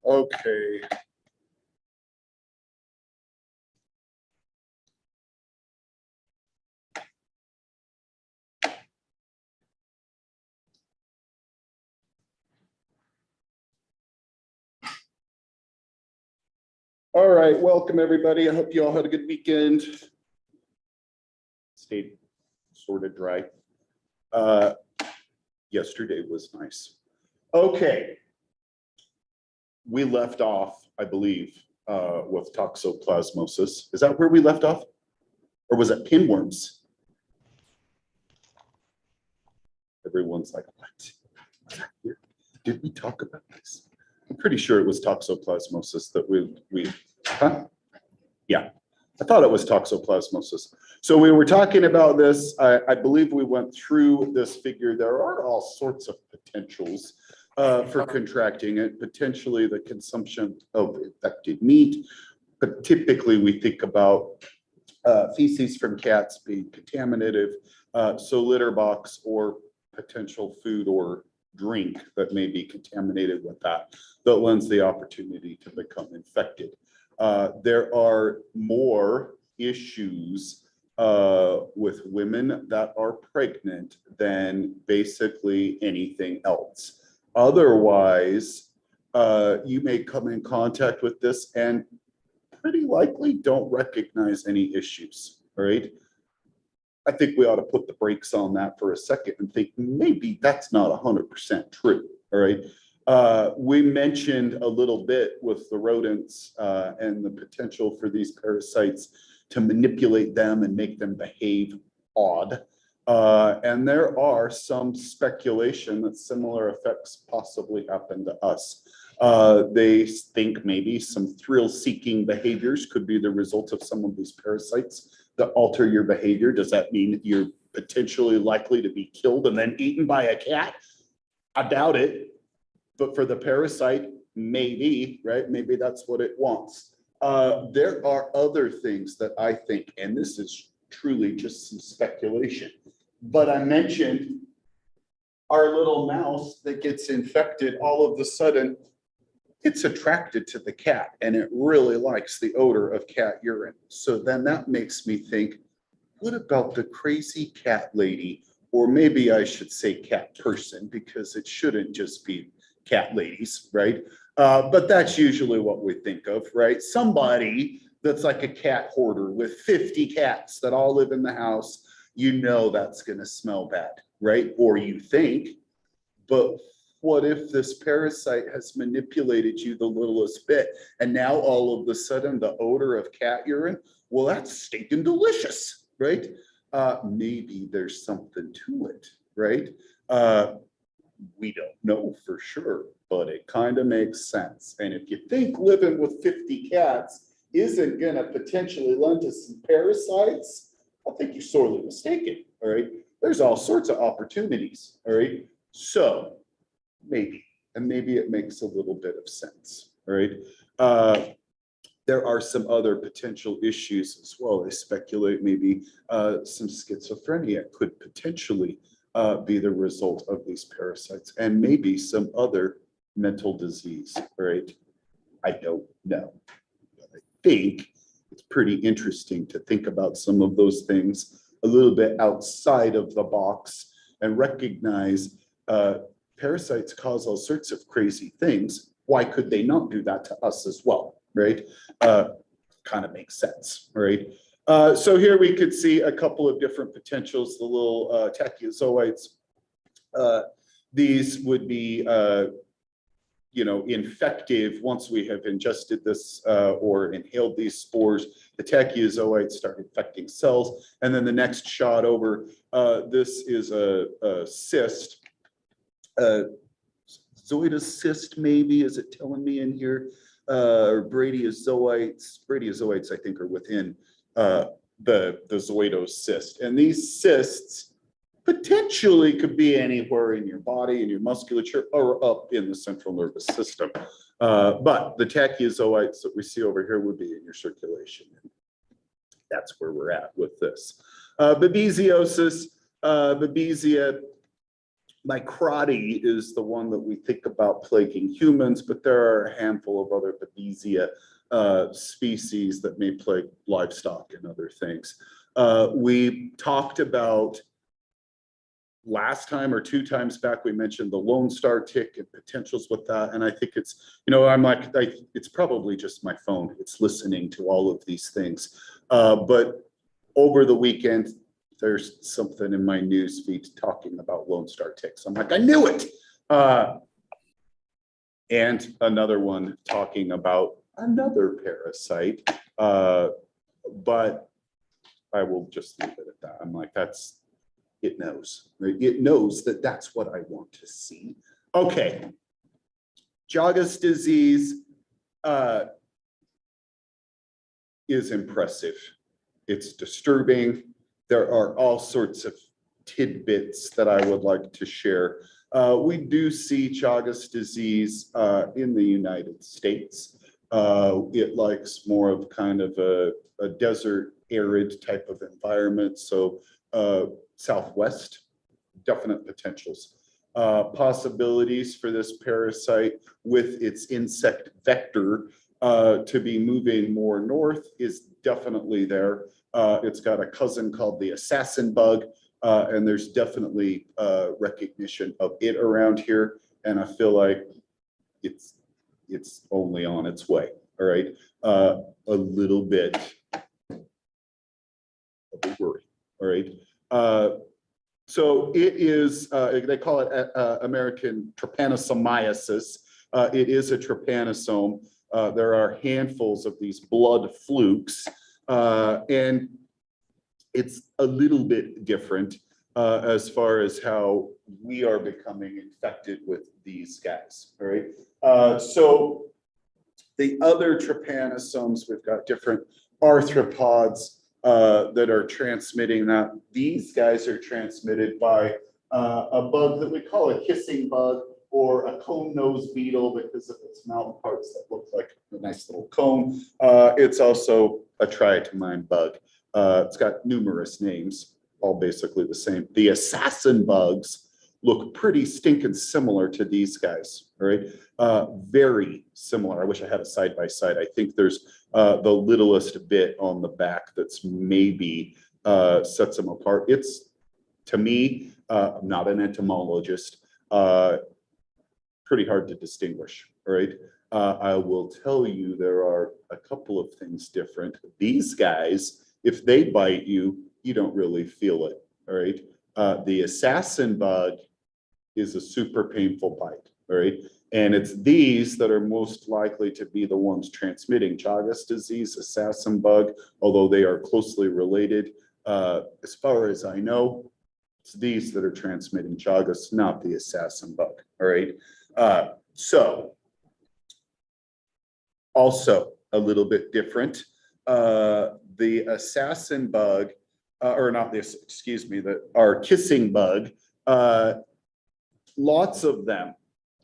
Okay. All right, welcome everybody. I hope you all had a good weekend. Stayed sort of dry. Yesterday was nice. Okay. We left off, I believe, with toxoplasmosis. Is that where we left off? Or was it pinworms? Everyone's like, what? Did we talk about this? I'm pretty sure it was toxoplasmosis that huh? Yeah, I thought it was toxoplasmosis. So we were talking about this. I believe we went through this figure. There are all sorts of potentials for contracting it, potentially the consumption of infected meat, but typically we think about feces from cats being contaminative, so litter box or potential food or drink that may be contaminated with that lends the opportunity to become infected. There are more issues with women that are pregnant than basically anything else. Otherwise, you may come in contact with this and pretty likely don't recognize any issues, right? I think we ought to put the brakes on that for a second and think maybe that's not 100% true, all right? We mentioned a little bit with the rodents and the potential for these parasites to manipulate them and make them behave odd. And there are some speculation that similar effects possibly happen to us. They think maybe some thrill-seeking behaviors could be the result of some of these parasites that alter your behavior. Does that mean that you're potentially likely to be killed and then eaten by a cat? I doubt it. But for the parasite, maybe, right? Maybe that's what it wants. There are other things that I think, and this is truly just some speculation, but I mentioned our little mouse that gets infected all of a sudden, it's attracted to the cat and it really likes the odor of cat urine. So then that makes me think, what about the crazy cat lady? Or maybe I should say cat person, because it shouldn't just be cat ladies, right? But that's usually what we think of, right? Somebody that's like a cat hoarder with 50 cats that all live in the house, you know that's gonna smell bad, right? Or you think, but what if this parasite has manipulated you the littlest bit and now all of a sudden the odor of cat urine, well, that's stinking delicious, right? Maybe there's something to it, right? We don't know for sure, but it kind of makes sense. And if you think living with 50 cats isn't going to potentially lend to some parasites, I think you're sorely mistaken, all right? There's all sorts of opportunities, all right? So maybe, and maybe it makes a little bit of sense, all right? There are some other potential issues as well. They speculate maybe some schizophrenia could potentially be the result of these parasites, and maybe some other mental disease, right? I don't know. But I think it's pretty interesting to think about some of those things a little bit outside of the box and recognize parasites cause all sorts of crazy things. Why could they not do that to us as well, right? Kind of makes sense, right? So here we could see a couple of different potentials, the little tachyozoites. These would be, infective once we have ingested this or inhaled these spores. The tachyozoites start infecting cells. And then the next shot over, this is a cyst. Zoedocyst, maybe, is it telling me in here? Or bradiozoites. Bradiozoites, I think, are within the zoedocyst. And these cysts potentially could be anywhere in your body, in your musculature, or up in the central nervous system. But the tachyozoites that we see over here would be in your circulation. That's where we're at with this. Babesiosis, Babesia, Microti is the one that we think about plaguing humans, but there are a handful of other Babesia species that may plague livestock and other things. We talked about last time or 2 times back, we mentioned the Lone Star tick and potentials with that. And I think it's, I'm like, it's probably just my phone. It's listening to all of these things. But over the weekend, there's something in my news feed talking about Lone Star ticks. I'm like, I knew it. And another one talking about another parasite. But I will just leave it at that. I'm like, it knows, right? It knows that that's what I want to see. Okay. Chagas disease is impressive. It's disturbing. There are all sorts of tidbits that I would like to share. We do see Chagas disease in the United States. It likes more of kind of a desert, arid type of environment. So Southwest, definite potentials. Possibilities for this parasite with its insect vector to be moving more north is definitely there. It's got a cousin called the assassin bug, and there's definitely recognition of it around here. And I feel like it's only on its way. All right, a little bit of a worry. All right. So it is, they call it American trypanosomiasis. It is a trypanosome. There are handfuls of these blood flukes, and it's a little bit different as far as how we are becoming infected with these guys. All right. So the other trypanosomes, we've got different arthropods that are transmitting that. These guys are transmitted by a bug that we call a kissing bug or a cone nose beetle because of its mouth parts that look like a nice little cone. It's also a triatomine bug. It's got numerous names, all basically the same. The assassin bugs look pretty stinking similar to these guys, all right? Very similar. I wish I had a side by side. I think there's the littlest bit on the back that's maybe sets them apart. It's, to me, I'm not an entomologist, pretty hard to distinguish, all right? I will tell you there are a couple of things different. These guys, if they bite you, you don't really feel it, all right? The assassin bug is a super painful bite, all right? And it's these that are most likely to be the ones transmitting Chagas disease, assassin bug, although they are closely related. As far as I know, it's these that are transmitting Chagas, not the assassin bug, all right? So, also a little bit different. The assassin bug, or not this, excuse me, our kissing bug, lots of them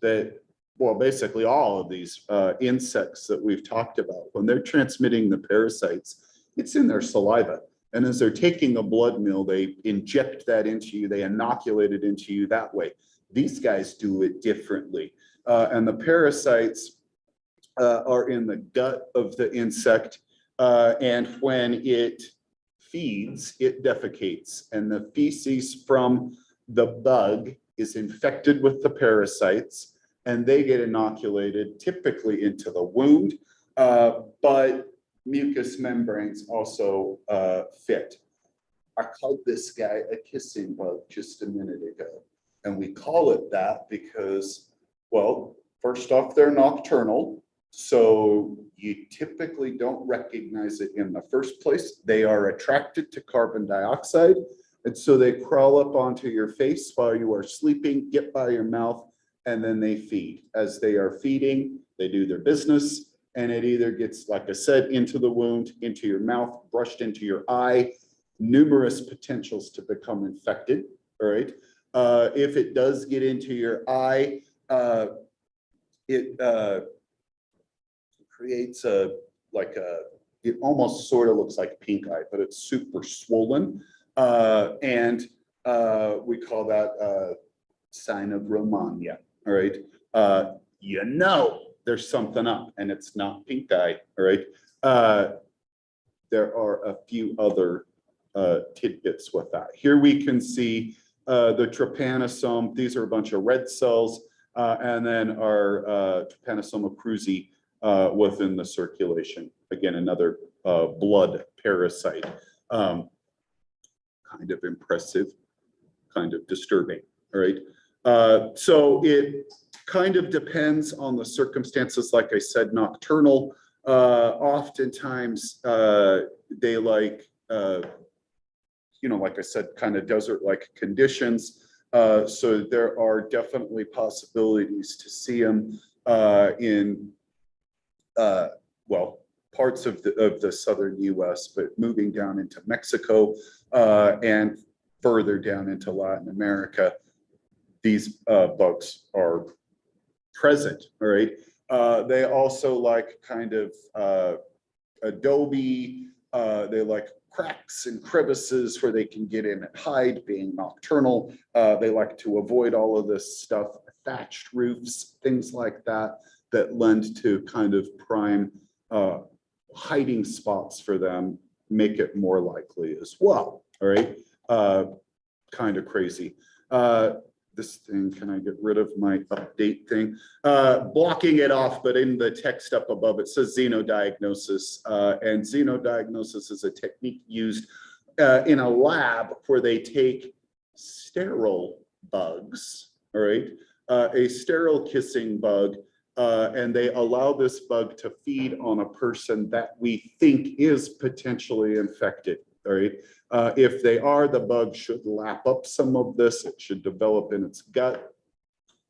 that, well, basically all of these insects that we've talked about, when they're transmitting the parasites, it's in their saliva. And as they're taking a blood meal, they inject that into you, they inoculate it into you that way. These guys do it differently. And the parasites are in the gut of the insect. And when it feeds, it defecates. And the feces from the bug is infected with the parasites, and they get inoculated typically into the wound, but mucous membranes also fit. I called this guy a kissing bug just a minute ago, and we call it that because, well, first off, they're nocturnal, so you typically don't recognize it in the first place. They are attracted to carbon dioxide, and so they crawl up onto your face while you are sleeping, get by your mouth, and then they feed. As they are feeding, they do their business, and it either gets, like I said, into the wound, into your mouth, brushed into your eye, numerous potentials to become infected, all right? If it does get into your eye, it creates it almost sort of looks like pink eye, but it's super swollen. And we call that sign of Romagna, all right? You know there's something up and it's not pink eye, all right? There are a few other tidbits with that. Here we can see the trypanosome. These are a bunch of red cells, and then our Trypanosoma cruzi within the circulation. Again, another blood parasite. Kind of impressive, kind of disturbing, all right? So it kind of depends on the circumstances. Like I said, nocturnal. Oftentimes they like, you know, like I said, kind of desert-like conditions. So there are definitely possibilities to see them in, well, parts of the southern US, but moving down into Mexico and further down into Latin America, these bugs are present, all right? They also like kind of adobe, they like cracks and crevices where they can get in and hide, being nocturnal. They like to avoid all of this stuff, thatched roofs, things like that, that lend to kind of prime hiding spots for them, make it more likely as well, all right? Kind of crazy. This thing, can I get rid of my update thing? Blocking it off, but in the text up above, it says xenodiagnosis. And xenodiagnosis is a technique used in a lab where they take sterile bugs, all right? A sterile kissing bug, and they allow this bug to feed on a person that we think is potentially infected, all right? If they are, the bug should lap up some of this. It should develop in its gut,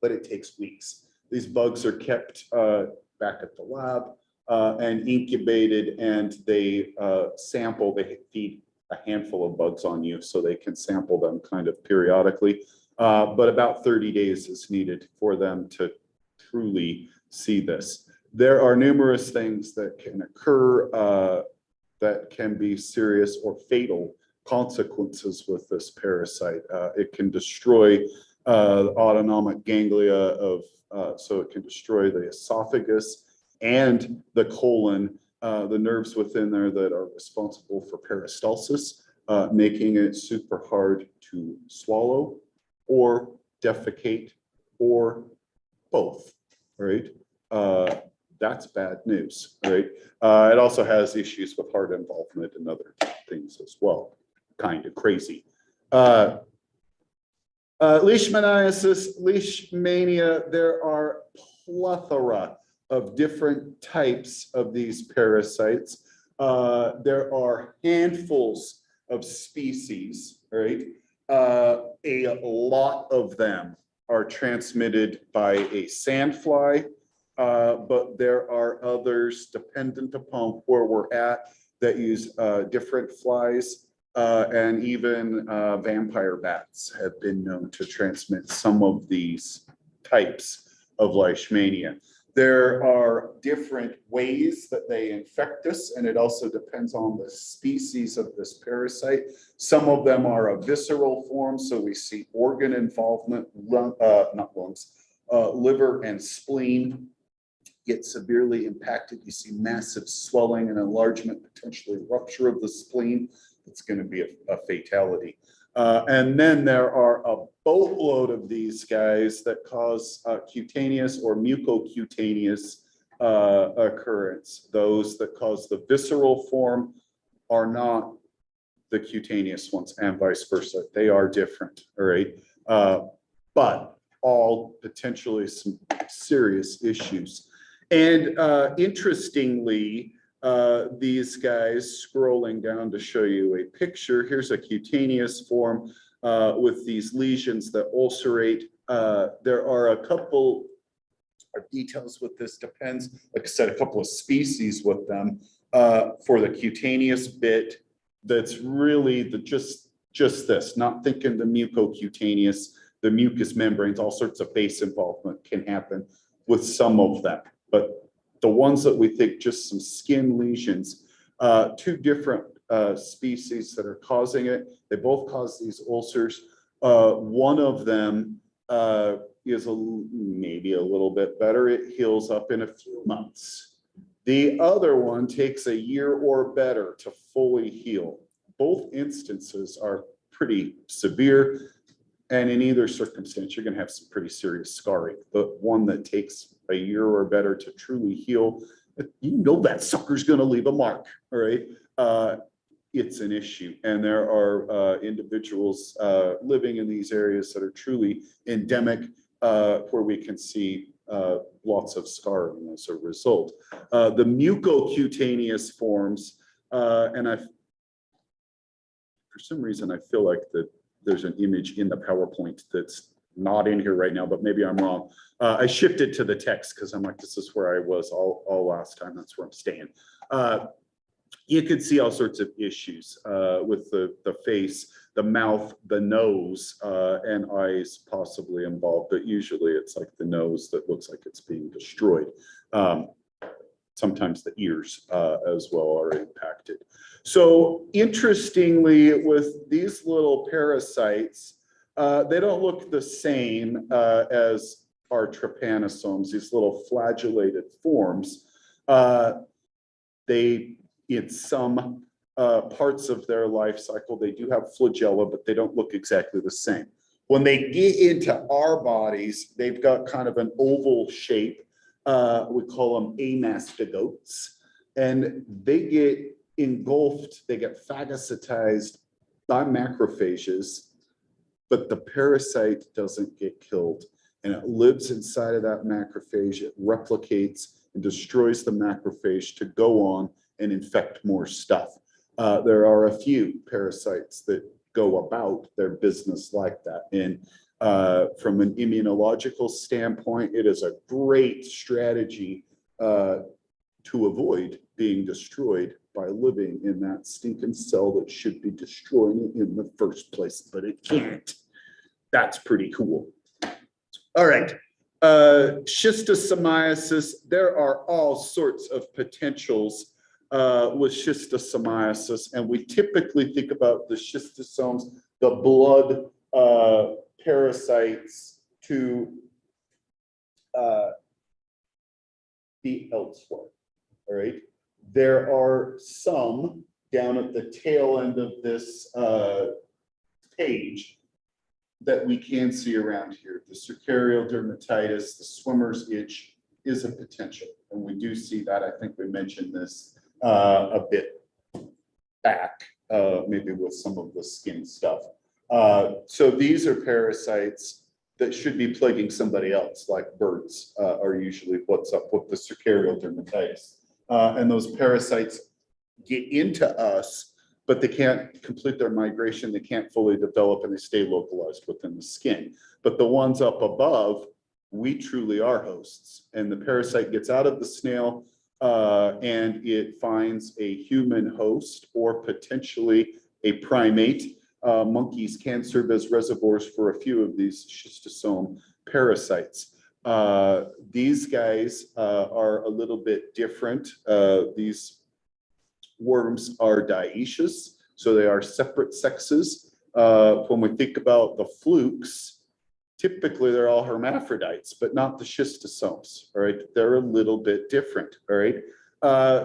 but it takes weeks. These bugs are kept back at the lab and incubated, and they sample, they feed a handful of bugs on you so they can sample them kind of periodically. But about 30 days is needed for them to truly see this. There are numerous things that can occur that can be serious or fatal consequences with this parasite. It can destroy autonomic ganglia of, so it can destroy the esophagus and the colon, the nerves within there that are responsible for peristalsis, making it super hard to swallow or defecate or both, right? That's bad news, right? It also has issues with heart involvement and other things as well. Kind of crazy. Leishmaniasis, leishmania, there are plethora of different types of these parasites. There are handfuls of species, right? A lot of them are transmitted by a sandfly, but there are others dependent upon where we're at that use different flies. And even vampire bats have been known to transmit some of these types of leishmania. There are different ways that they infect us, and it also depends on the species of this parasite. Some of them are a visceral form, so we see organ involvement, liver and spleen get severely impacted. You see massive swelling and enlargement, potentially rupture of the spleen. It's going to be a fatality. And then there are a boatload of these guys that cause cutaneous or mucocutaneous occurrence. Those that cause the visceral form are not the cutaneous ones, and vice versa. They are different, all right? But all potentially some serious issues. And interestingly, these guys, scrolling down to show you a picture, here's a cutaneous form with these lesions that ulcerate. There are a couple of details with this, depends, like I said, a couple of species with them. For the cutaneous bit, that's really the just this, not thinking the mucocutaneous, the mucous membranes, all sorts of base involvement can happen with some of them. But the ones that we think just some skin lesions, two different species that are causing it. They both cause these ulcers. One of them is maybe a little bit better. It heals up in a few months. The other one takes a year or better to fully heal. Both instances are pretty severe, and in either circumstance, you're going to have some pretty serious scarring. The one that takes a year or better to truly heal, you know that sucker's going to leave a mark, all right? It's an issue, and there are individuals living in these areas that are truly endemic, where we can see lots of scarring as a result. The mucocutaneous forms, and for some reason, I feel like there's an image in the PowerPoint that's not in here right now, but maybe I'm wrong. I shifted to the text because I'm like, this is where I was all last time. That's where I'm staying. You could see all sorts of issues with the face, the mouth, the nose, and eyes possibly involved, but usually it's like the nose that looks like it's being destroyed. Sometimes the ears as well are impacted. So interestingly, with these little parasites, they don't look the same as our trypanosomes, these little flagellated forms. In some parts of their life cycle, they do have flagella, but they don't look exactly the same. When they get into our bodies, they've got kind of an oval shape. We call them amastigotes, and they get engulfed, they get phagocytized by macrophages, but the parasite doesn't get killed, and it lives inside of that macrophage. It replicates and destroys the macrophage to go on and infect more stuff. There are a few parasites that go about their business like that. And from an immunological standpoint, it is a great strategy to avoid being destroyed by living in that stinking cell that should be destroying it in the first place, but it can't. That's pretty cool. All right. Schistosomiasis, there are all sorts of potentials with schistosomiasis, and we typically think about the schistosomes, the blood parasites, to be elsewhere. All right. There are some down at the tail end of this page that we can see around here. The cercarial dermatitis, the swimmer's itch is a potential, and we do see that. I think we mentioned this a bit back, maybe with some of the skin stuff. So these are parasites that should be plaguing somebody else, like birds are usually what's up with the cercarial dermatitis. And those parasites get into us, but they can't complete their migration, they can't fully develop, and they stay localized within the skin. But the ones up above, we truly are hosts. And the parasite gets out of the snail and it finds a human host or potentially a primate. Monkeys can serve as reservoirs for a few of these schistosome parasites. These guys are a little bit different. These worms are dioecious, so they are separate sexes. When we think about the flukes, typically they're all hermaphrodites, but not the schistosomes, all right? They're a little bit different, all right?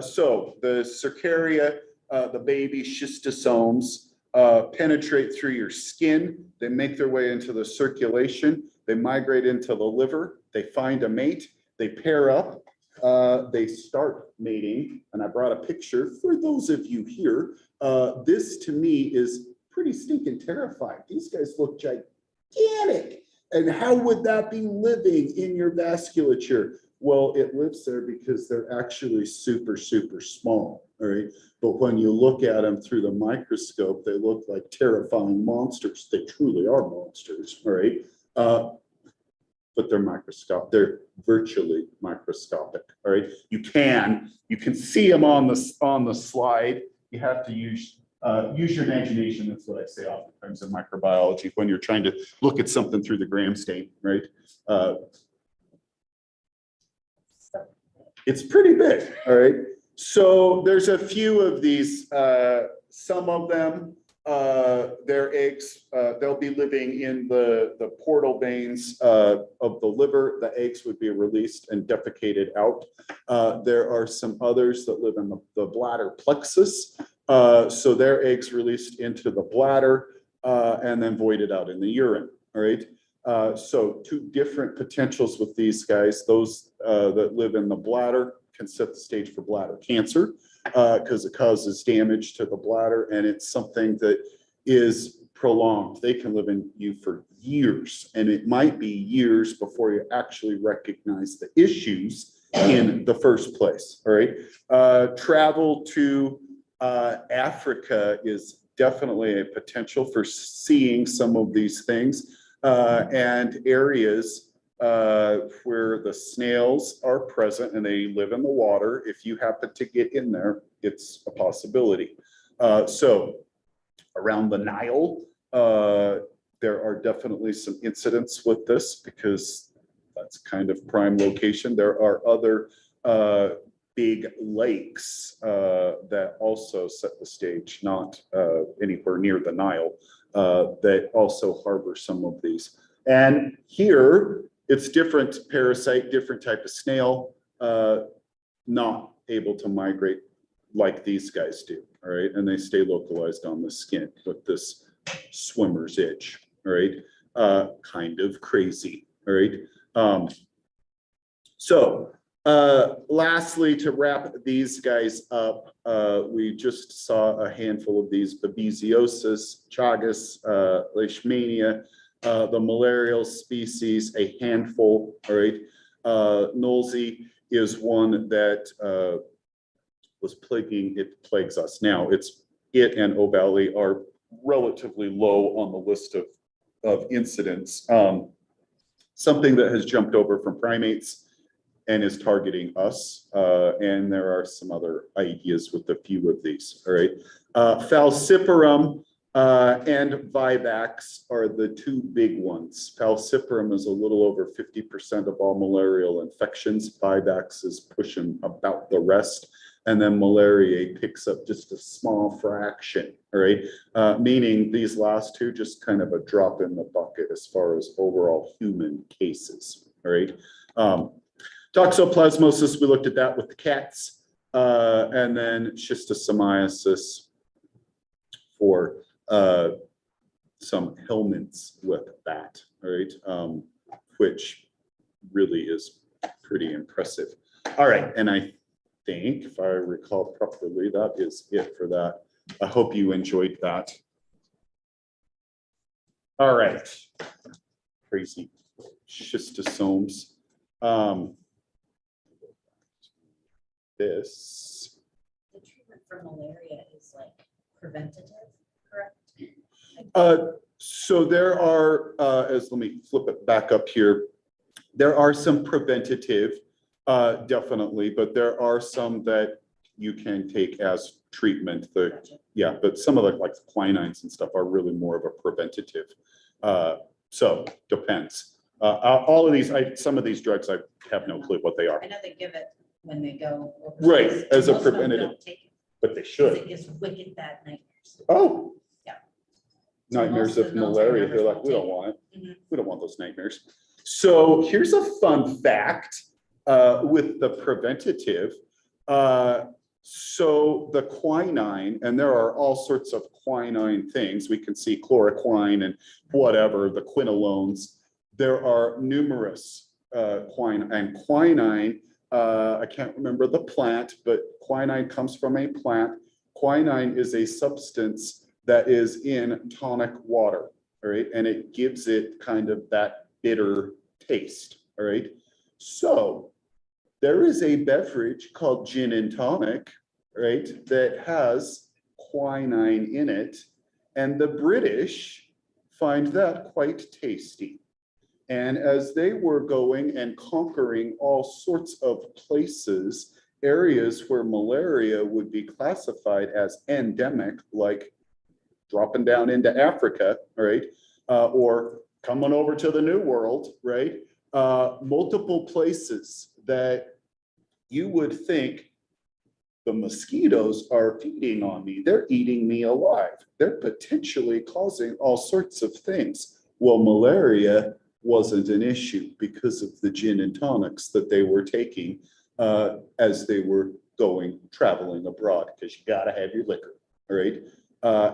So the cercaria, the baby schistosomes, penetrate through your skin. They make their way into the circulation. They migrate into the liver. They find a mate. They pair up. They start mating. And I brought a picture for those of you here. This to me is pretty stinking terrifying. These guys look gigantic. And how would that be living in your vasculature? Well, it lives there because they're actually super, super small, all right? But when you look at them through the microscope, they look like terrifying monsters. They truly are monsters, all right? But they're virtually microscopic, all right? You can see them on the slide. You have to use your imagination. That's what I say oftentimes in microbiology when you're trying to look at something through the gram stain, right? It's pretty big, all right? So there's a few of these. Some of them their eggs, they'll be living in the portal veins of the liver. The eggs would be released and defecated out. There are some others that live in the bladder plexus. So their eggs released into the bladder and then voided out in the urine, all right? So two different potentials with these guys. Those that live in the bladder can set the stage for bladder cancer because it causes damage to the bladder, and it's something that is prolonged. They can live in you for years, and it might be years before you actually recognize the issues in the first place, all right? Travel to Africa is definitely a potential for seeing some of these things and areas where the snails are present and they live in the water. If you happen to get in there, it's a possibility. So around the Nile, there are definitely some incidents with this because that's kind of prime location. There are other big lakes that also set the stage, not anywhere near the Nile, that also harbor some of these. And here, it's different parasite, different type of snail, not able to migrate like these guys do, all right? And they stay localized on the skin with this swimmer's itch, all right? Kind of crazy, all right? Lastly, to wrap these guys up, we just saw a handful of these: babesiosis, Chagas, leishmania, the malarial species, a handful, all right? Nolsey is one that was plagues us. Now, it and O'Bally are relatively low on the list of incidents. Something that has jumped over from primates and is targeting us. And there are some other ideas with a few of these, all right? Falciparum and Vivax are the two big ones. Falciparum is a little over 50% of all malarial infections. Vivax is pushing about the rest. And then malaria picks up just a small fraction, all right? Meaning these last two just kind of a drop in the bucket as far as overall human cases, all right? Toxoplasmosis, we looked at that with the cats, and then schistosomiasis for some helminths with that, all right, which really is pretty impressive. All right, and I think, if I recall properly, that is it for that. I hope you enjoyed that. All right, crazy schistosomes. This. The treatment for malaria is like preventative, correct? So there are, let me flip it back up here. There are some preventative, definitely, but there are some that you can take as treatment. Gotcha. Yeah, but some of the like quinines and stuff are really more of a preventative. So depends. All of these, some of these drugs, I have no clue what they are. I know they give it when they go Right, overseas. as a Most of them preventative. don't take it But they 'cause should. it gives wicked bad nightmares. Oh. Yeah. So Nightmares most of of the military malaria. members They're like, won't we don't take it. want it. Mhm. We don't want those nightmares. So here's a fun fact with the preventative. So the quinine, and there are all sorts of quinine things. We can see chloroquine and whatever, the quinolones. There are numerous quinine. And quinine, I can't remember the plant, but quinine comes from a plant. Quinine is a substance that is in tonic water, all right? And it gives it kind of that bitter taste, all right? So there is a beverage called gin and tonic, right, that has quinine in it, and the British find that quite tasty. And as they were going and conquering all sorts of places, areas where malaria would be classified as endemic, like dropping down into Africa, right, or coming over to the New World, right, multiple places that you would think the mosquitoes are feeding on me. They're eating me alive. They're potentially causing all sorts of things. Well, malaria wasn't an issue because of the gin and tonics that they were taking as they were traveling abroad, because you got to have your liquor, all right?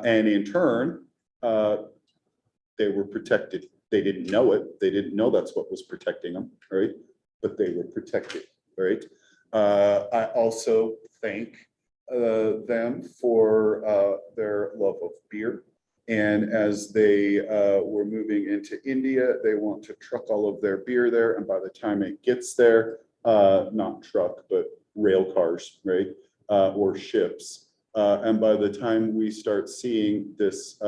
And in turn, they were protected. They didn't know it. They didn't know that's what was protecting them, right? But they were protected, right? I also thank them for their love of beer. And as they were moving into India, they want to truck all of their beer there. And by the time it gets there, not truck, but rail cars, right? Or ships. And by the time we start seeing this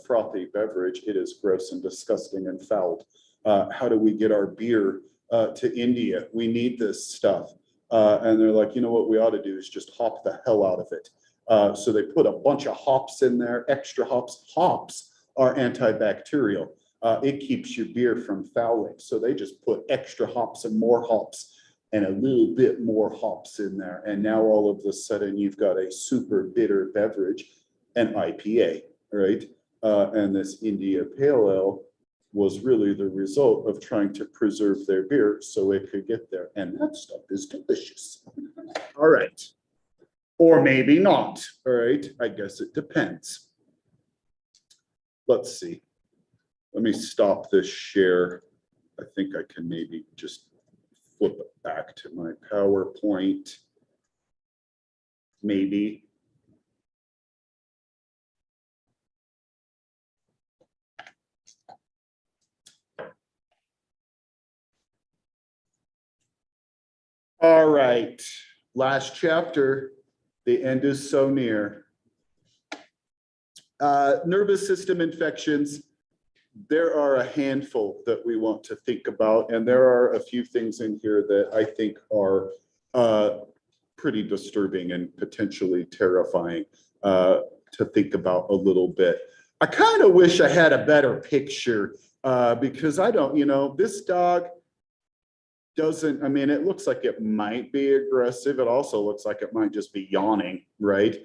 frothy beverage, it is gross and disgusting and fouled. How do we get our beer to India? We need this stuff. And they're like, you know what we ought to do is just hop the hell out of it. So they put a bunch of hops in there, extra hops. Hops are antibacterial. It keeps your beer from fouling. So they just put extra hops and more hops and a little bit more hops in there. And now all of a sudden you've got a super bitter beverage, an IPA, right? And this India Pale Ale was really the result of trying to preserve their beer so it could get there. And that stuff is delicious. All right. Or maybe not, all right? I guess it depends. Let's see. Let me stop this share. I think I can maybe just flip it back to my PowerPoint. Maybe. All right, last chapter. The end is so near. Nervous system infections. There are a handful that we want to think about, and there are a few things in here that I think are pretty disturbing and potentially terrifying to think about a little bit. I kind of wish I had a better picture because I don't, this dog doesn't, I mean, it looks like it might be aggressive. It also looks like it might just be yawning, right?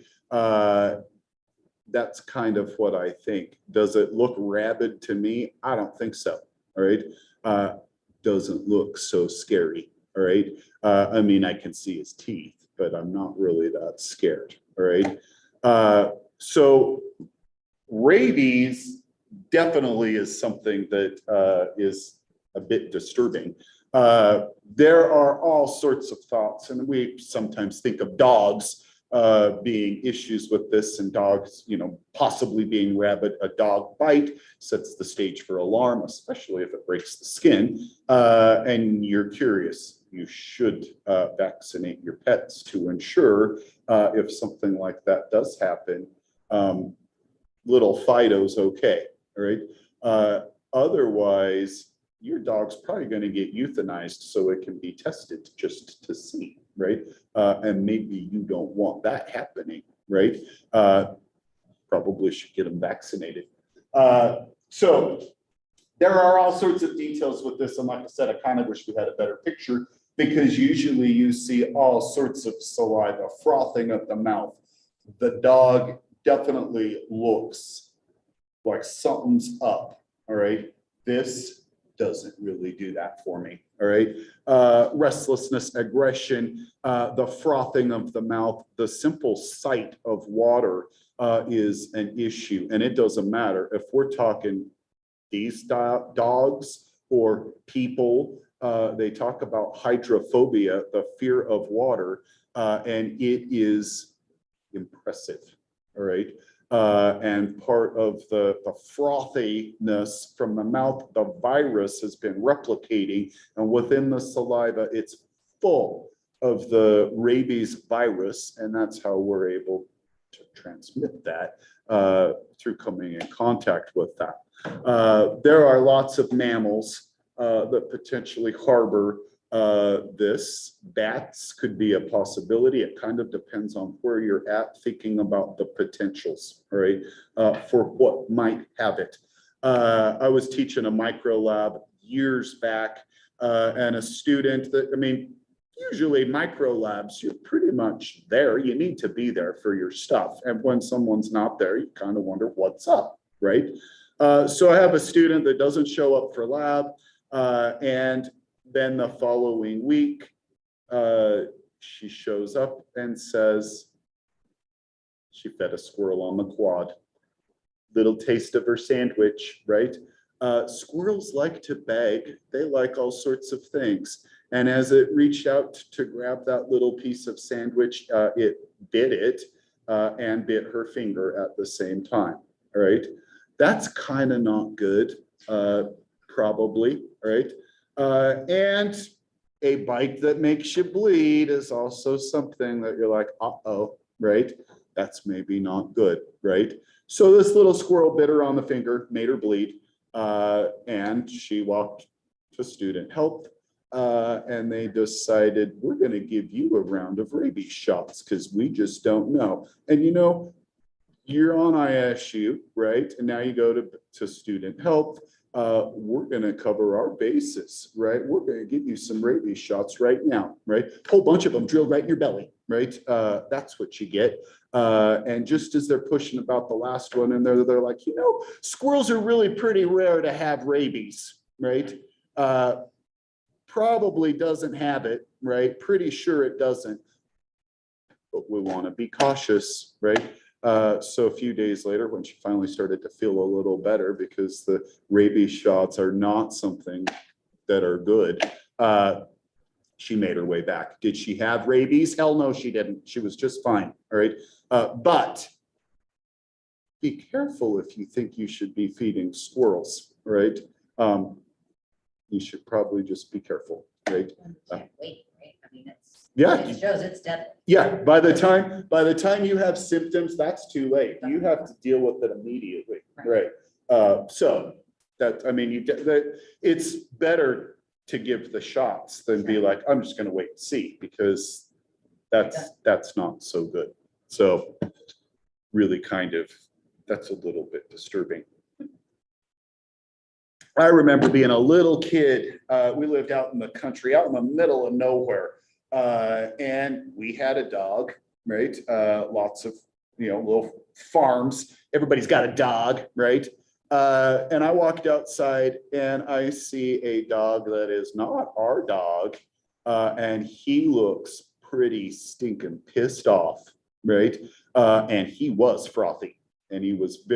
That's kind of what I think. Does it look rabid to me? I don't think so, all right? Doesn't look so scary, all right? I mean, I can see his teeth, but I'm not really that scared, all right? So rabies definitely is something that is a bit disturbing. There are all sorts of thoughts, and we sometimes think of dogs being issues with this, and dogs, possibly being rabid. A dog bite sets the stage for alarm, especially if it breaks the skin. And you're curious, you should vaccinate your pets to ensure if something like that does happen, little Fido's okay, all right? Otherwise, your dog's probably going to get euthanized so it can be tested just to see, right? And maybe you don't want that happening, right? Probably should get them vaccinated. So there are all sorts of details with this. And like I said, I kind of wish we had a better picture, because usually you see all sorts of saliva, frothing at the mouth. The dog definitely looks like something's up, all right? This doesn't really do that for me, all right? Restlessness, aggression, the frothing of the mouth, the simple sight of water is an issue. And it doesn't matter if we're talking these dogs or people. They talk about hydrophobia, the fear of water, and it is impressive, all right? And part of the frothiness from the mouth, the virus has been replicating, and within the saliva, it's full of the rabies virus, and that's how we're able to transmit that through coming in contact with that. There are lots of mammals that potentially harbor this. Bats could be a possibility. It kind of depends on where you're at, thinking about the potentials, all right, for what might have it. I was teaching a micro lab years back, and a student that, usually micro labs, you're pretty much there. You need to be there for your stuff. And when someone's not there, you kind of wonder what's up, right? So I have a student that doesn't show up for lab. And then the following week, she shows up and says she fed a squirrel on the quad. Little taste of her sandwich, right? Squirrels like to beg. They like all sorts of things. And as it reached out to grab that little piece of sandwich, it bit it and bit her finger at the same time, right? That's kind of not good, probably, right? And a bite that makes you bleed is also something that you're like, uh-oh, right? That's maybe not good, right? So this little squirrel bit her on the finger, made her bleed, and she walked to student health, and they decided, we're going to give you a round of rabies shots because we just don't know. And you know, you're on ISU, right? And now you go to student health. We're going to cover our bases, right? We're going to give you some rabies shots right now, right? Whole bunch of them drilled right in your belly, right? That's what you get. And just as they're pushing about the last one, and they're like, you know, squirrels are really pretty rare to have rabies, right? Probably doesn't have it, right? Pretty sure it doesn't, but we want to be cautious, right? So a few days later, when she finally started to feel a little better, because the rabies shots are not something that are good, she made her way back. Did she have rabies? Hell no, she didn't. She was just fine, all right? But be careful if you think you should be feeding squirrels, right? You should probably just be careful, right? Can't wait, right? I mean, Yeah. it shows it's deadly. Yeah, by the time you have symptoms, that's too late. You have to deal with it immediately, right? So that, I mean, you get that, it's better to give the shots than be like, I'm just gonna wait and see, because that's not so good. So really kind of, that's a little bit disturbing. I remember being a little kid, we lived out in the country, out in the middle of nowhere. And we had a dog, right? Lots of, you know, little farms. Everybody's got a dog, right? And I walked outside and I see a dog that is not our dog. And he looks pretty stinking pissed off, right? And he was frothy and he was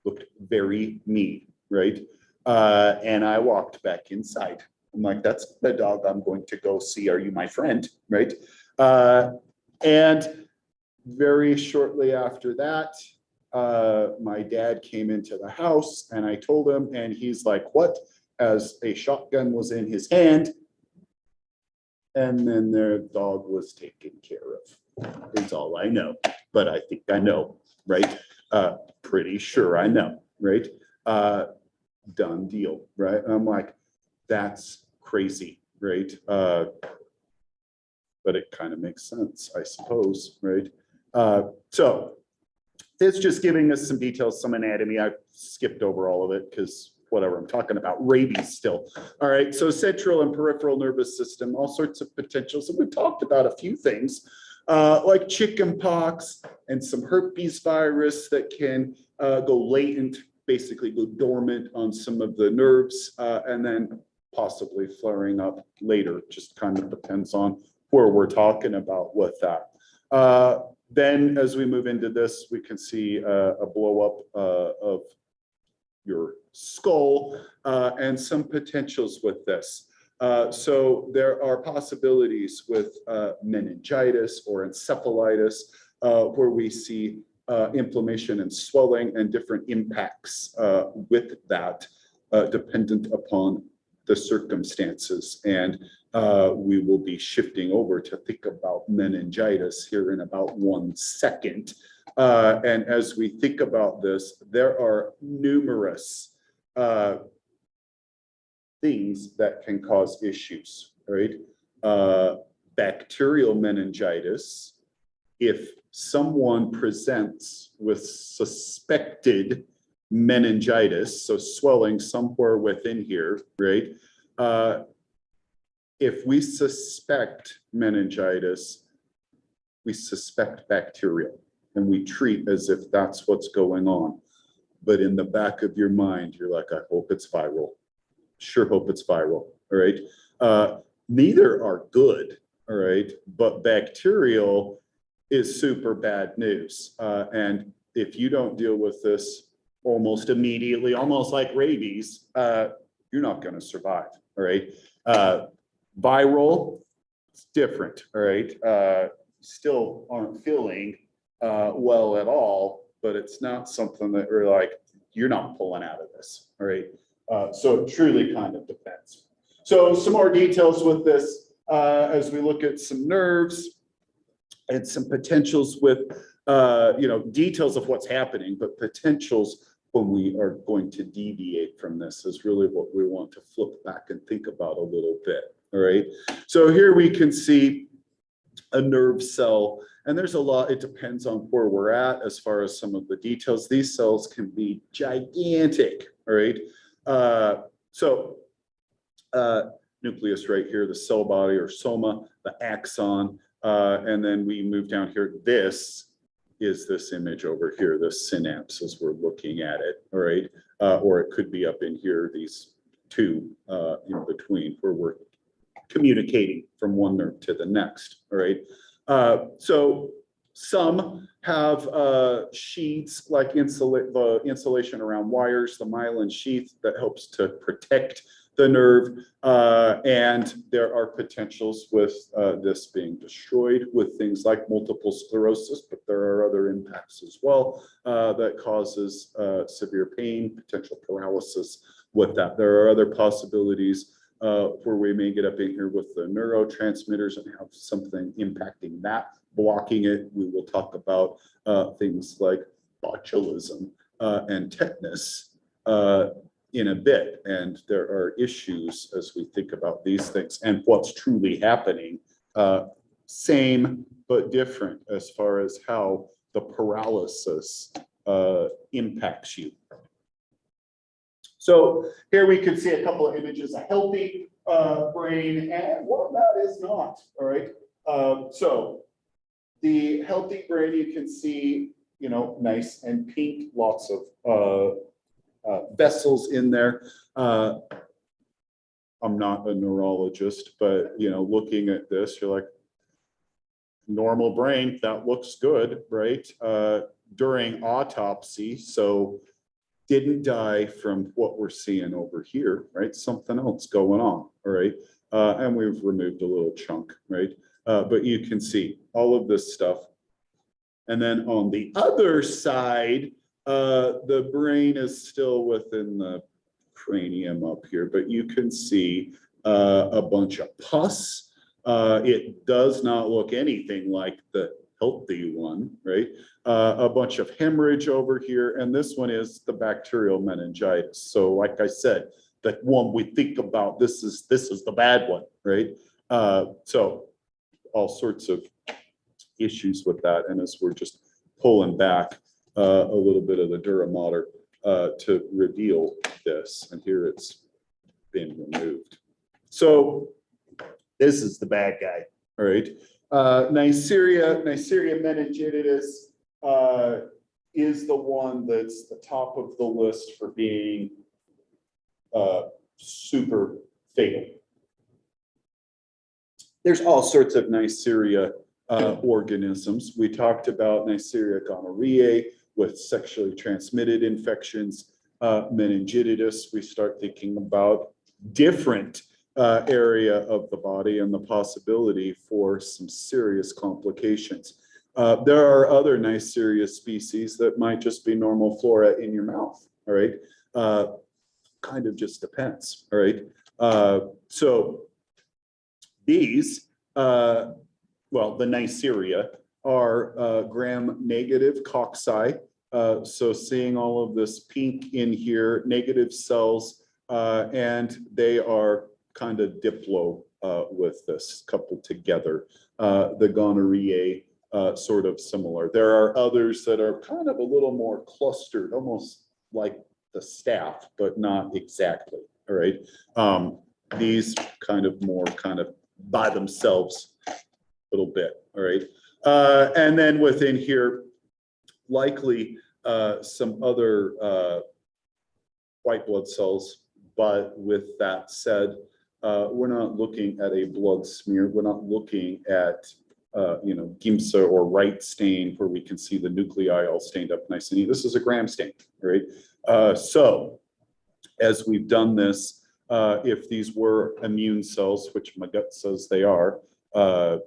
looked very mean, right? And I walked back inside. I'm like, that's the dog I'm going to go see. Are you my friend? Right. And very shortly after that, my dad came into the house and I told him, and he's like, what? As a shotgun was in his hand. And then their dog was taken care of. Is all I know. But I think I know, right? Pretty sure I know, right? Done deal, right? I'm like, that's crazy, right? But it kind of makes sense, I suppose, right? So it's just giving us some details, some anatomy. I skipped over all of it because whatever, I'm talking about rabies still. All right, so central and peripheral nervous system, all sorts of potentials. And we talked about a few things like chicken pox and some herpes virus that can go latent, basically go dormant on some of the nerves, and then possibly flaring up later. Just kind of depends on where we're talking about with that. Then as we move into this, we can see a blow up of your skull and some potentials with this. So there are possibilities with meningitis or encephalitis where we see inflammation and swelling and different impacts with that dependent upon the circumstances. And we will be shifting over to think about meningitis here in about 1 second. And as we think about this, there are numerous things that can cause issues, right? Bacterial meningitis, if someone presents with suspected meningitis, so swelling somewhere within here, right? if we suspect meningitis, we suspect bacterial, and we treat as if that's what's going on. But in the back of your mind, you're like, I hope it's viral. Sure hope it's viral, all right? Neither are good, all right? But bacterial is super bad news. And if you don't deal with this almost immediately, almost like rabies, you're not gonna survive, all right? Viral, it's different, all right? Still aren't feeling well at all, but it's not something that we're like, you're not pulling out of this, all right? So it truly kind of depends. So some more details with this as we look at some nerves and some potentials with, details of what's happening, but potentials when we are going to deviate from this is really what we want to flip back and think about a little bit, all right? So here we can see a nerve cell, and there's a lot, it depends on where we're at as far as some of the details. These cells can be gigantic, all right? Nucleus right here, the cell body or soma, the axon, and then we move down here. This is this image over here, the synapse as we're looking at it, all right? Or it could be up in here, these two in between where we're communicating from one nerve to the next, all right? So some have sheaths like the insulation around wires, the myelin sheath that helps to protect the nerve, and there are potentials with this being destroyed with things like multiple sclerosis, but there are other impacts as well that causes severe pain, potential paralysis with that. There are other possibilities where we may get up in here with the neurotransmitters and have something impacting that, blocking it. We will talk about things like botulism and tetanus in a bit. And there are issues as we think about these things and what's truly happening. Same but different as far as how the paralysis impacts you. So here we can see a couple of images, a healthy brain and what that is not, all right? So the healthy brain, you can see, nice and pink, lots of vessels in there. I'm not a neurologist, but, looking at this, you're like, normal brain, that looks good, right? During autopsy, so didn't die from what we're seeing over here, right? Something else going on, all right? And we've removed a little chunk, right? But you can see all of this stuff. And then on the other side, the brain is still within the cranium up here, but you can see a bunch of pus. It does not look anything like the healthy one, right? A bunch of hemorrhage over here, and this one is the bacterial meningitis. So like I said, the one we think about, this is the bad one, right? So all sorts of issues with that, and as we're just pulling back a little bit of the dura mater to reveal this, and here it's been removed. So this is the bad guy, all right? Neisseria meningitidis is the one that's the top of the list for being super fatal. There's all sorts of Neisseria organisms. We talked about Neisseria gonorrhoeae with sexually transmitted infections, meningitis. We start thinking about different area of the body and the possibility for some serious complications. There are other Neisseria species that might just be normal flora in your mouth, all right? Kind of just depends, all right? So these, the Neisseria are gram-negative cocci. So seeing all of this pink in here, negative cells, and they are kind of diplo with this coupled together. The gonorrhoeae, sort of similar. There are others that are kind of a little more clustered, almost like the staph, but not exactly, all right? these kind of more kind of by themselves a little bit, all right? And then within here, likely some other white blood cells, but with that said, we're not looking at a blood smear. We're not looking at, GIMSA or Wright stain where we can see the nuclei all stained up nice and neat. This is a Gram stain, right? So as we've done this, if these were immune cells, which my gut says they are, yes,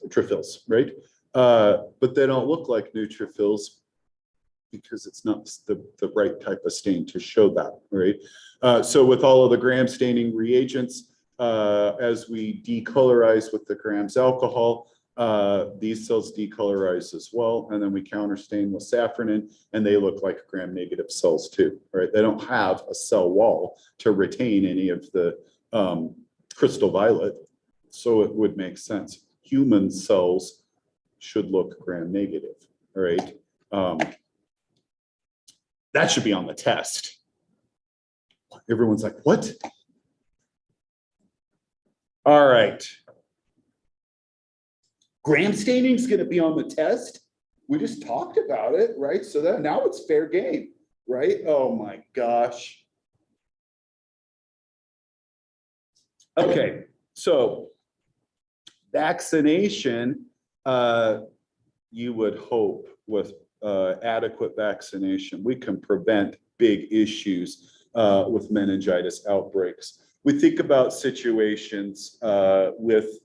neutrophils, right? But they don't look like neutrophils because it's not the right type of stain to show that, right? So with all of the Gram staining reagents, as we decolorize with the Gram's alcohol, these cells decolorize as well, and then we counterstain with safranin, and they look like Gram-negative cells too, right? They don't have a cell wall to retain any of the crystal violet, so it would make sense. Human cells should look Gram-negative, right? That should be on the test. Everyone's like, what? All right. Gram staining is going to be on the test. We just talked about it, right? So that now it's fair game, right? Oh my gosh. Okay, so vaccination, you would hope with adequate vaccination, we can prevent big issues with meningitis outbreaks. We think about situations with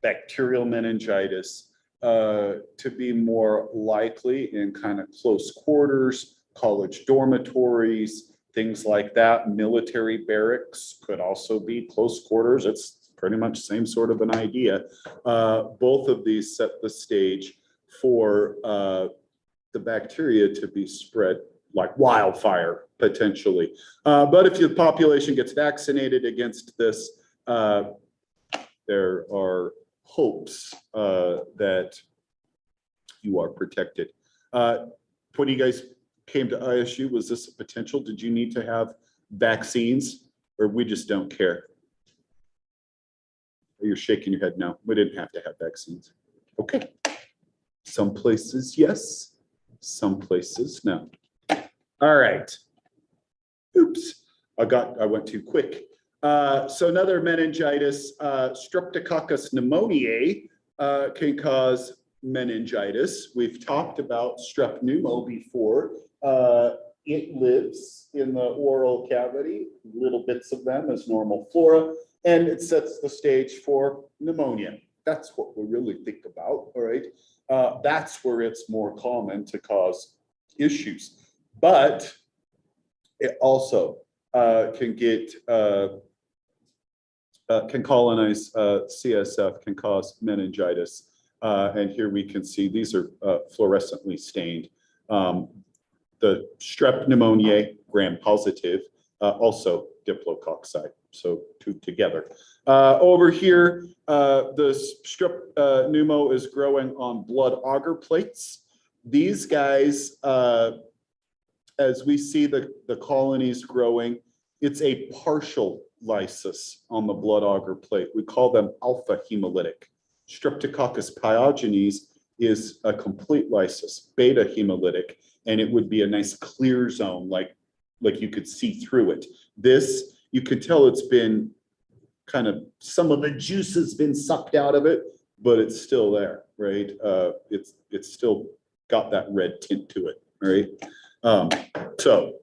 bacterial meningitis to be more likely in kind of close quarters, college dormitories, things like that. Military barracks could also be close quarters. It's pretty much the same sort of an idea. Both of these set the stage for the bacteria to be spread like wildfire, potentially. But if the population gets vaccinated against this, there are hopes that you are protected. When you guys came to ISU, was this a potential? Did you need to have vaccines, or we just don't care? You're shaking your head no. We didn't have to have vaccines. Okay. Some places, yes. Some places, no. All right. Oops, I went too quick. So another meningitis, Streptococcus pneumoniae can cause meningitis. We've talked about strep pneumo before. It lives in the oral cavity, little bits of them as normal flora, and it sets the stage for pneumonia. That's what we really think about, all right? That's where it's more common to cause issues. But it also can get, can colonize CSF, can cause meningitis. And here we can see these are fluorescently stained. The strep pneumoniae, gram positive, also diplococci, so two together. Over here, the strep pneumo is growing on blood agar plates. These guys, as we see the colonies growing, it's a partial lysis on the blood agar plate. We call them alpha hemolytic. Streptococcus pyogenes is a complete lysis, beta hemolytic, and it would be a nice clear zone, like you could see through it. This, you could tell it's been kind of, some of the juice has been sucked out of it, but it's still there, right? It's still got that red tint to it, right? So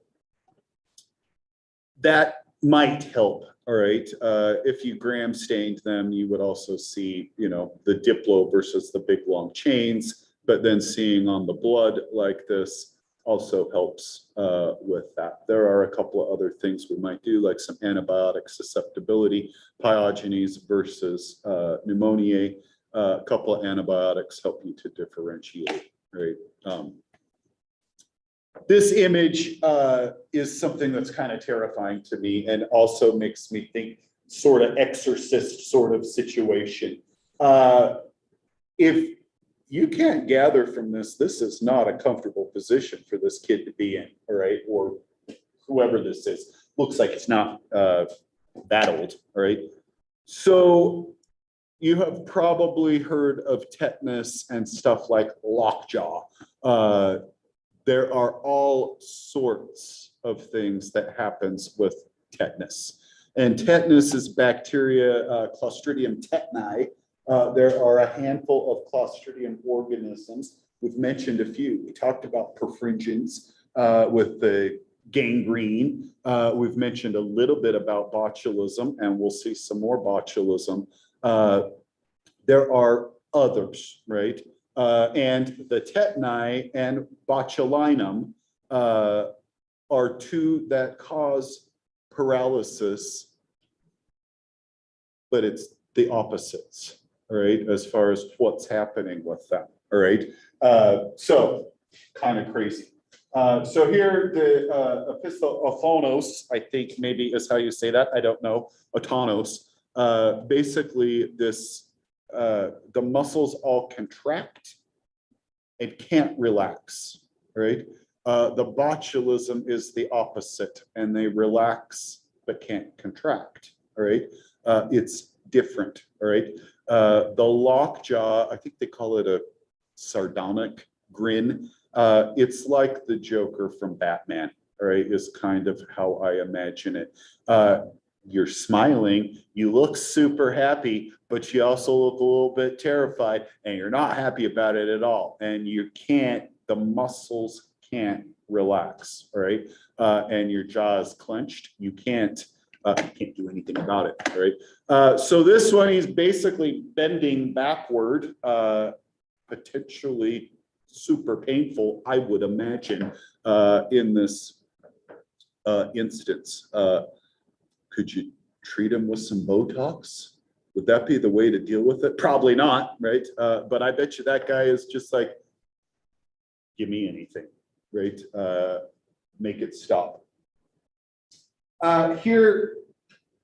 that might help, all right? If you gram stained them, you would also see, you know, the diplo versus the big long chains, but then seeing on the blood like this also helps with that. There are a couple of other things we might do, like some antibiotic susceptibility, pyogenes versus pneumoniae. A couple of antibiotics help you to differentiate, right? This image is something that's kind of terrifying to me and also makes me think sort of exorcist sort of situation. If you can't gather from this, this is not a comfortable position for this kid to be in, all right, or whoever this is. looks like it's not that old, all right? So you have probably heard of tetanus and stuff like lockjaw. There are all sorts of things that happens with tetanus. And tetanus is bacteria, Clostridium tetani. There are a handful of Clostridium organisms. We've mentioned a few. We talked about perfringens with the gangrene. We've mentioned a little bit about botulism, and we'll see some more botulism. There are others, right? And the tetani and botulinum are two that cause paralysis, but it's the opposites, all right, as far as what's happening with them, all right? So kind of crazy. So here the epistophonos, I think maybe is how you say that. I don't know. Autonos. Basically, this the muscles all contract and can't relax, right? The botulism is the opposite, and they relax but can't contract, all right? It's different, all right? The lockjaw, I think they call it a sardonic grin. It's like the Joker from Batman, all right, is kind of how I imagine it. You're smiling, you look super happy, but you also look a little bit terrified, and you're not happy about it at all. And you can't, the muscles can't relax, all right? And your jaw is clenched. You can't do anything about it, all right? So this one, he's basically bending backward, potentially super painful, I would imagine, in this instance. Could you treat him with some Botox? Would that be the way to deal with it? Probably not, right? But I bet you that guy is just like, give me anything, right? Make it stop. Here,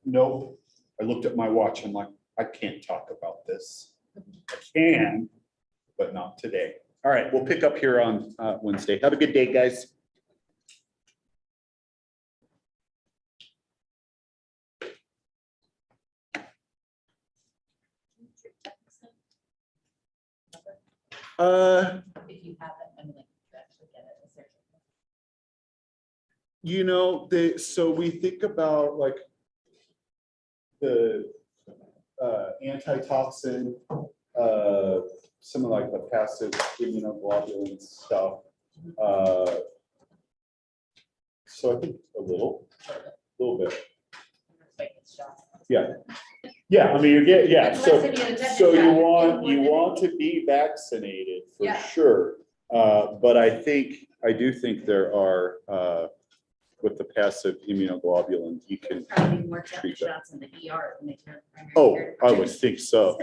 nope. I looked at my watch. I'm like, I can't talk about this. I can, but not today. All right, we'll pick up here on Wednesday. Have a good day, guys. If you have it, I'm like, actually get it. Is there- You know, so we think about like the antitoxin, some of like the passive immunoglobulin stuff. So I think a little bit. Like it's shot. Yeah. Yeah, I mean, you get, yeah, Unless so, if you had a tetanus so shot, you it want wouldn't. to be vaccinated for Yeah. sure. But I do think there are, with the passive immunoglobulin, you can Probably more treat tetanus that. shots in the ER than they can. Oh, I would think so.